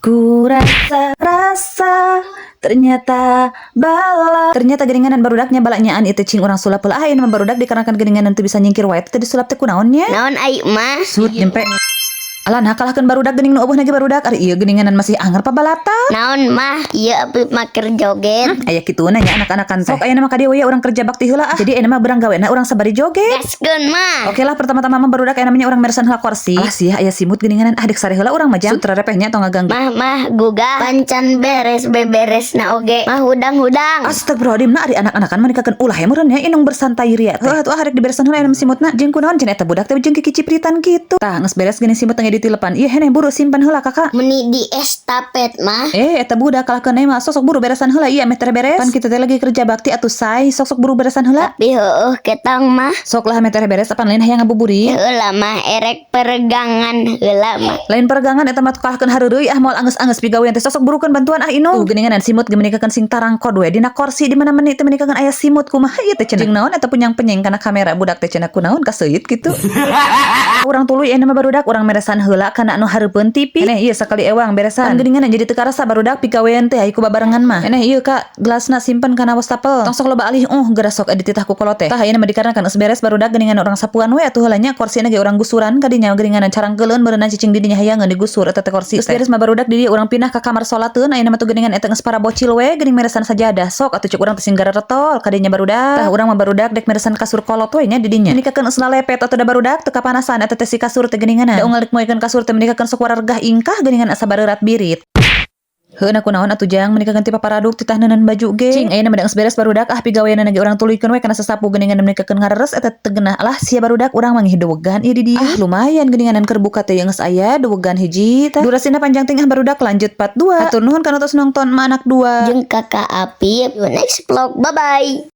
Ku rasa ternyata geninganan barudaknya balaknyaan itu cing orang sulap lah aya nama barudak dikarenakan geninganan tuh bisa nyingkir wae teh disulap teh kunaonnya Naon ayu mah? sud nyampe alah nah kalahkeun barudak gening nu eueuh na ge barudak ari ieu geninganan masih anger pabalata Naon mah? Ieu api maker joget. aya kituna nya anak-anakan sok aya nama ka dieu we urang kerja bakti heula jadi aya nama berang gawena urang sabari joget. Gaskeun mah. Oke lah pertama-tama mah barudak aya namanya urang meresan heula kursi ah sih aya simut geninganan adik sare heula urang mah jang sutra repehnya tong ngaganggu Mah gugah pancan beres beberes na oge. Mah hudang-hudang. Astagfirullahaladzim na ari anak-anakan mah nikakeun ulah ya meureun ya inung bersantai ria teh heuh atuh arek diberesan heula aya simutna jeung kunaon cenah eta budak teh jeung kiki cipritan gitu tah geus beres geuning simut teh ditilepan ieu heneh buru simpan heula kakak Meni di estafet mah. eta budak kalahkeun mah sok buru beresan heula ieu meh teh beres pan kita teh lagi kerja bakti atuh say sok buru beresan heula Tapi heueuh ketang mah. sok lah meh teh beres apan lain hayang ngabuburit Heula mah erek peregangan heula mah. lain peregangan eta mah kalahkeun hareureuy moal angeus-angeus pigawean teh sok burukeun bantuan inu geuninganan simut ge menikakeun sing tarangkod we dina kursi di mana-mana teh menikakeun aya simut kumaha ieu teh cenah jeung naon eta penyang-penyeng kana kamera budak teh cenah kunaon kaseuit gitu urang tuluy nama barudak urang meresan heula kana anu hareupeun TV eneh ieu sakali ewang beresan geuninganan jadi teu karasa barudak pigawean teh aya ku babarengan mah eneh ieu kak gelasna simpen kana wastafel tong sok loba alih geura sok dititah ku kolot teh tah ieu mah dikarenakan geus beres barudak geuningan urang sapuan we atuh heula nya kursina ge urang gusuran kadinya geuninganan carangkeulun beureunan cicing di dinya hayangeun digusur eta teh kursi geus beres mah barudak di dieu urang pindah ka kamar salateun aya mah tuh geuningan eta geus para bocil we geuning meresan sajadah sok atuh cuk urang teh singgara retol kadinya barudak tah urang mah barudak dek meresan kasur kolot we nya di dinya nikakeun geus lepet atuh da barudak teu kapanasan eta teh si kasur teh geuninganan da unggal moekeun kasur teh menikakeun sok warargah ingkah geuningan asa bareurat birit heuh kunaon atuh jang menikakeun ti paparaduk titah neuneun baju ge cing aya mah geus beres barudak pigaweanna ge urang tuluykeun we kana sasapu geuningan menikakeun ngareres eta teu geunah lah sia barudak urang mah ngeuh dewegan ieu di dieu lumayan geuninganan keur buka teh geus aya dewegan hiji tah durasina panjang tingah barudak lanjut part 2 hatur nuhun kana tos nonton ma anak 2 Jeung kakak Api next vlog. Bye bye.